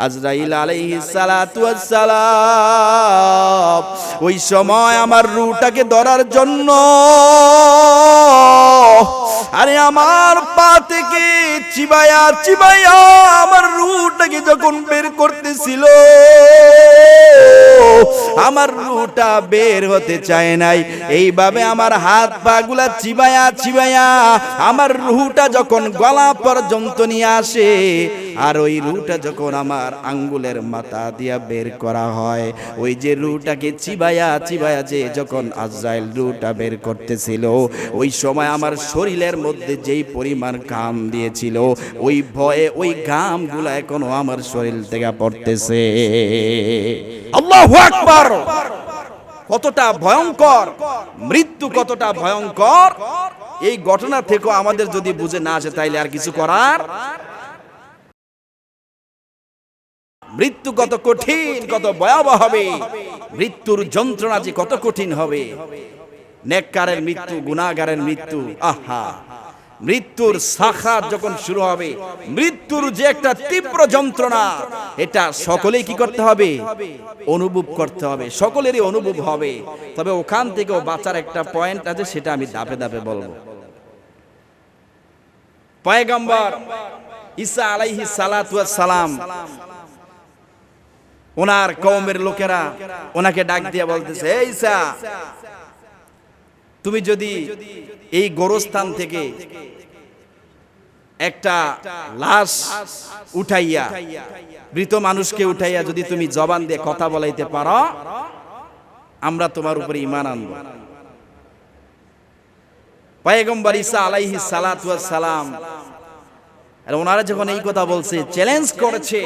আজরাইল আলাইহিস সালাতু ওয়াস সালাম ওই সময় আমার রূহটাকে ধরার জন্য আরে আমার পা থেকে চিবায়া চিবায়া আমার রূহটাকে যখন বের করতেছিল, আমার রূহটা বের হতে চায় নাই। এইভাবে আমার হাত পা গুলা চিবায়া চিবায়া আমার রূহটা যখন গলা পর্যন্ত নিয়ে আসে, আর ওই রূহটা যখন আমার আঙ্গুলের মাথা দিয়া বের করা হয়, ওই যে রূহটাকে চিবায়া চিবায়া যে যখন আজরাইল রূহটা বের করতেছিল, ওই সময় আমার শরীরের মধ্যে যেই পরিমাণ ঘাম দিয়েছিল, ওই ভয়ে ওই ঘামগুলা এখনো আমার শরীর থেকে পড়তেছে। আল্লাহু আকবার! কতটা ভয়ঙ্কর মৃত্যু, কতটা ভয়ঙ্কর! এই ঘটনা থেকে আমাদের যদি বুঝে না আসে তাইলে আর কিছু করার। মৃত্যু কত কঠিন, কত ভয়াবহ হবে, মৃত্যুর যন্ত্রণা যে কত কঠিন হবে। নেককারের মৃত্যু, গুনাহগারের মৃত্যু, আহা! মৃত্যুর সাক্ষাৎ যখন শুরু হবে, মৃত্যুর যে একটা তীব্র যন্ত্রণা, এটা সকলেই কি করতে হবে? অনুভব করতে হবে, সকলেরই অনুভব হবে। তবে ওখান থেকেও বাঁচার একটা পয়েন্ট আছে, সেটা আমি ধাপে ধাপে বলবো। পয়গম্বর ঈসা আলাইহিস সালাতু ওয়াস সালাম, ওনার কওমের লোকেরা ওনাকে ডাক দিয়ে বলতেছে, হে ঈসা, তুমি যদি এই গোরস্থান থেকে একটা লাশ উঠাইয়া, মৃত মানুষকে উঠাইয়া যদি তুমি জবান দিয়ে কথা বলাইতে পারো, আমরা তোমার উপরে ঈমান আনব। পয়গম্বর ঈসা আলাইহিস সালাতু ওয়াস সালাম, আর ওনারা যখন এই কথা বলছে, চ্যালেঞ্জ করেছে,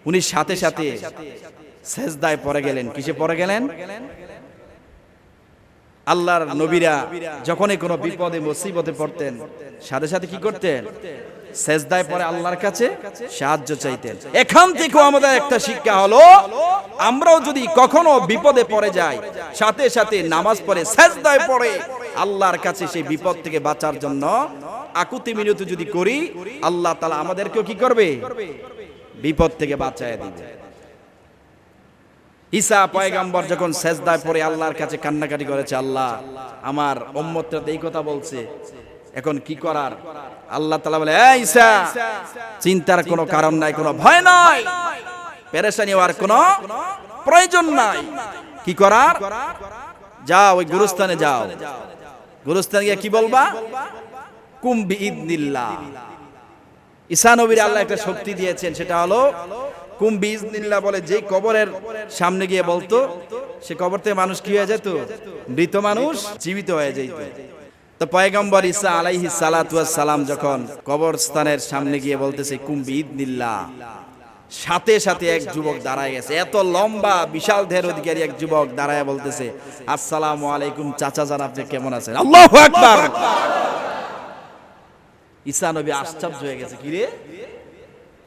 উনি সাথে সাথে সেজদায় পড়ে গেলেন। কিসে পড়ে গেলেন? আল্লাহর নবীরা যখনই কোনো বিপদে মুসিবতে পড়তেন, সাথে সাথে কি করতেন? সেজদায় পড়ে আল্লাহর কাছে সাহায্য চাইতেন। এখান থেকেও আমাদের একটা শিক্ষা হলো, আমরাও যদি কখনো বিপদে পড়ে যাই, সাথে সাথে নামাজ পড়ে সেজদায় পড়ে আল্লাহর কাছে সেই বিপদ থেকে বাঁচার জন্য আকুতি মিনতি যদি করি, আল্লাহ তাআলা আমাদেরকেও কি করবে? বিপদ থেকে বাঁচায় দিবে। ঈসা পয়গম্বর যখন সেজদায় পড়ে আল্লাহর কাছে কান্নাকাটি করেছে, আল্লাহ আমার উম্মতরা এই কথা বলছে, এখন কি করার? আল্লাহ তাআলা বলে, এই ঈসা, চিন্তার কোনো কারণ নাই, কোনো ভয় নাই, পেরেশানি হওয়ার কোনো প্রয়োজন নাই। কি করার? যাও ওই গুরুস্থানে যাও, গুরুস্থানে গিয়ে কি বলবা? কুম বিইذনিল্লাহ। ঈসা নবীর আল্লাহ একটা শক্তি দিয়েছেন, সেটা হলো কুম বিইذনিল্লাহ বলে যে কবরের সামনে গিয়ে বলতো, সে কবর থেকে মানুষ কি হয়ে যেত? মৃত মানুষ জীবিত হয়ে যেত। তো পয়গম্বর ঈসা আলাইহিস সালাতু ওয়াস সালাম যখন কবরস্থানের সামনে গিয়ে বলতেছে কুম বিইذনিল্লাহ, সাথে সাথে এক যুবক দাঁড়ায় গেছে। এত লম্বা বিশাল দেহের অধিকারী এক যুবক দাঁড়ায় বলতেছে, আসসালামু আলাইকুম চাচা যান, আপনি কেমন আছেন? আল্লাহু আকবার! ঈসা নবী আশ্চর্য হয়ে গেছে, কি রে,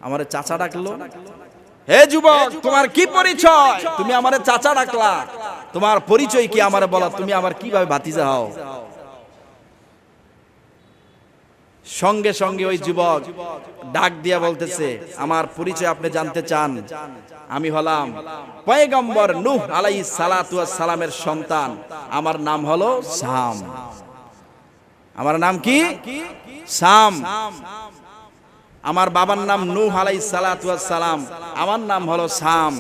আমারে চাচা ডাকলো? হে যুবক, তোমার কি পরিচয়? তুমি আমারে চাচা ডাকলা, তোমার পরিচয় কি আমারে বলো, তুমি আমার কিভাবে ভাতিজা হও? সঙ্গে সঙ্গে ওই যুবক ডাক দিয়া বলতেছে, আমার পরিচয় আপনি জানতে চান? আমি হলাম পয়গম্বর নূহ আলাইহিস সালাতু ওয়াস সালামের সন্তান, আমার নাম হলো সাম। আমার নাম কি? সাম। আমার বাবার নাম নূহ আলাইহিস সালাতু ওয়াস সালাম, আমার নাম হলো সাম।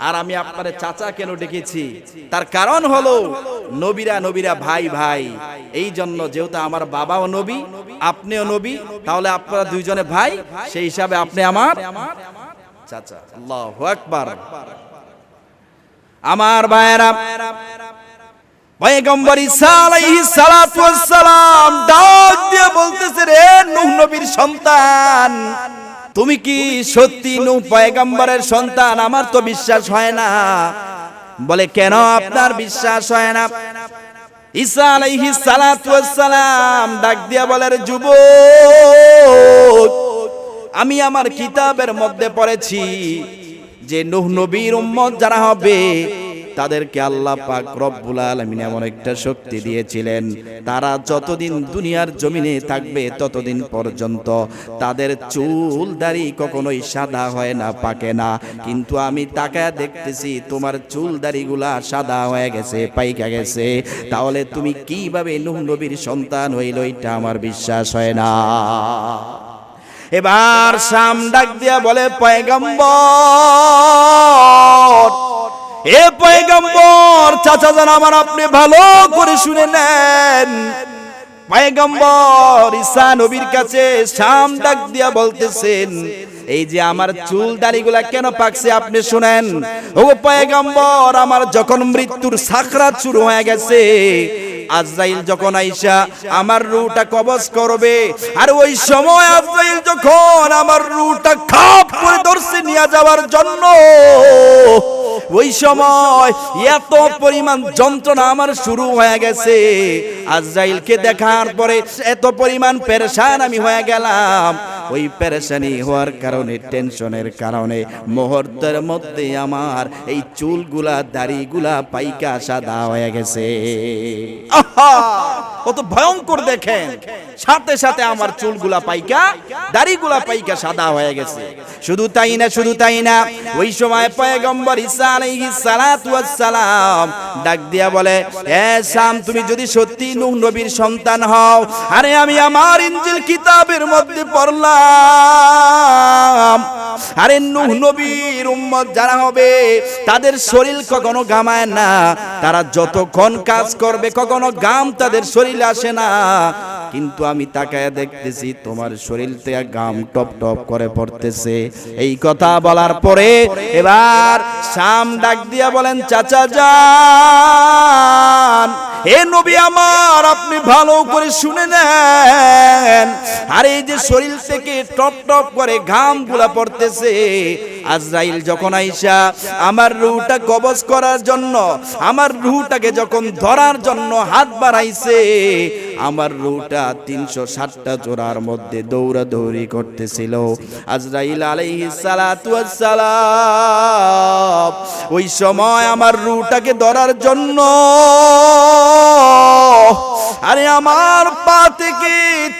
আর আমি আপনারে চাচা কেন ডেকেছি? তার কারণ হলো নবীরা নবীরা ভাই ভাই, এই জন্য যেহেতু আমার বাবাও নবী, আপনিও নবী, তাহলে আপনারা দুইজনে ভাই, সেই হিসাবে আপনি আমার চাচা। আল্লাহু আকবার! আমার ভাইয়েরা, পয়গম্বর ঈসা আলাইহিস সালাতু ওয়াস সালাম ডাক দিয়ে বলতেছে, রে নূহ নবীর সন্তান, তুমি কি সত্যি নূহ পয়গম্বরের সন্তান? আমার তো বিশ্বাস হয় না। বলে, কেন আপনার বিশ্বাস হয় না? ঈসা আলাইহিস সালাতু ওয়াস সালাম ডাক দিয়া বলে, রে যুবক, আমি আমার কিতাবের মধ্যে পড়েছি যে নূহ নবীর উম্মত যারা হবে তাদেরকে আল্লাহ পাক রব্বুল আলামিন এমন একটা শক্তি দিয়েছিলেন, তারা যতদিন দুনিয়ার জমিনে থাকবে ততদিন পর্যন্ত তাদের চুল দাড়ি কখনোই সাদা হয় না, পাকে না। কিন্তু আমি তাকায় দেখতেছি তোমার চুল দাড়িগুলা সাদা হয়ে গেছে, পাইকা গেছে। তাহলে তুমি কিভাবে নূহ নবীর সন্তান হইল, এটা আমার বিশ্বাস হয় না। এবার শাম ডাক দিয়া বলে, পয়গম্বর, এ পয়গম্বর, চাচা জান আমার, আপনি ভালো করে শুনে নেন। পয়গম্বর ঈসা নবীর কাছে শাম ডাক দিয়া বলতেছেন, এই যে আমার চুল দাড়িগুলা কেন পাকছে আপনি শুনেন। ও পয়গম্বর, আমার যখন মৃত্যুর সাকরাত শুরু হয়ে গেছে, আজরাইল যখন আইসা আমার রূহটা কবজ করবে, আর ওই সময় আজরাইল যখন আমার রূহটা খাপ করে ধরছে নিয়ে যাওয়ার জন্য, ওই সময় এত পরিমাণ যন্ত্রণা আমার শুরু হয়ে গেছে। আজরাইলকে দেখার পরে এত পরিমাণ পেরেশান আমি হয়ে গেলাম। ওই পেরেশানি হওয়ার কারণে, টেনশনের কারণে মুহূর্তের মধ্যে আমার এই চুলগুলা দাড়িগুলা পাইকা সাদা হয়ে গেছে। আহা, কত ভয়ঙ্কর দেখেন! সাথে সাথে আমার চুলগুলা পাইকা, দাড়িগুলা পাইকা সাদা হয়ে গেছে। শুধু তাই না, শুধু তাই না, ওই সময় পয়গম্বর ঈসা আলাইহিস সালাতু ওয়াস সালাম ডাক দিয়া বলে, হে শাম, তুমি যদি সত্যি নূহ নবীর সন্তান হও, আরে আমি আমার ইনজিল কিতাবের মধ্যে পড়লাম, আরে নূহ নবীর উম্মত যারা হবে তাদের শরীর কখনো ঘামায় না, তারা যতক্ষণ কাজ করবে কখনো ঘাম তাদের শরীরে আসে না। কিন্তু আমি তাকায় দেখতেছি তোমার শরীর থেকে ঘাম টপ টপ করে পড়তেছে। এই কথা বলার পরে এবার শাম ডাক দিয়া বলেন, চাচা যান, হে নবী আমার, আপনি ভালো করে শুনে নেন। আর এই যে শরীর থেকে টপ টপ করে ঘামগুলা পড়তেছে, আজরাইল যখন আইসা আমার রূহটা কবজ করার জন্য, আমার রূহটাকে যখন ধরার জন্য হাত বাড়াইছে, আমার রূহটা 360টা জোড়ার মধ্যে দৌড়াদৌড়ি করতেছিল। আজরাইল আলাইহিস সালাতু ওয়াস সালাম ওই সময় আমার রূহটাকে ধরার জন্য, আরে আমার পা থেকে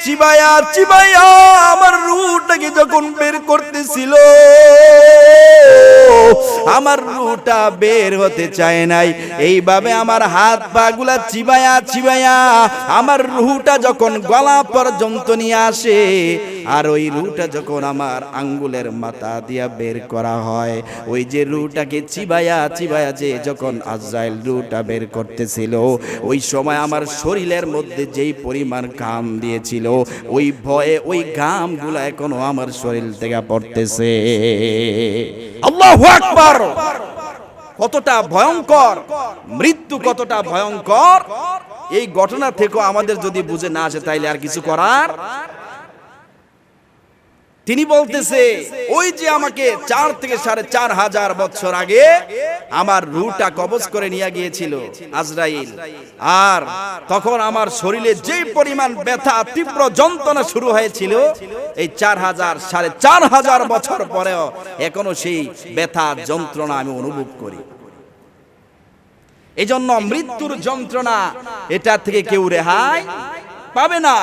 চিবায়া চিবায়া আমার রূহটাকে যখন বের করতেছিল, আমার রূহটা বের হতে চায় নাই। এইভাবে আমার হাত পা গুলা চিবায়া চিবায়া আমার রূহটা যখন গলা পর্যন্ত নিয়ে আসে, আর ওই রূহটা যখন আমার আঙ্গুলের মাথা দিয়া বের করা হয়, ওই যে রূহটাকে চিবায়া চিবায়া যে যখন আজরাইল রূহটা বের করতেছিল, ওই সময় আমার শরীরের মধ্যে যেই পরিমাণ ঘাম দিয়েছিল, ওই ভয়ে ওই ঘামগুলা এখনো আমার শরীর থেকে পড়তেছে। আল্লাহু আকবার! কতটা ভয়ঙ্কর মৃত্যু, কতটা ভয়ঙ্কর! এই ঘটনা থেকে আমাদের যদি বুঝে না আসে তাইলে আর কিছু করার। তিনি বলতেছে, ওই যে আমাকে 4 থেকে 4,500 বছর আগে আমার রূহটা কবজ করে নিয়ে গিয়েছিল আজরাইল, আর তখন আমার শরীরে যে পরিমাণ ব্যথা, তীব্র যন্ত্রণা শুরু হয়েছিল, এই 4,000 বছর পরেও এখনো সেই ব্যথা যন্ত্রণা আমি অনুভব করি। এজন্য মৃত্যুর যন্ত্রণা, এটা থেকে কেউ রেহাই পাবে না।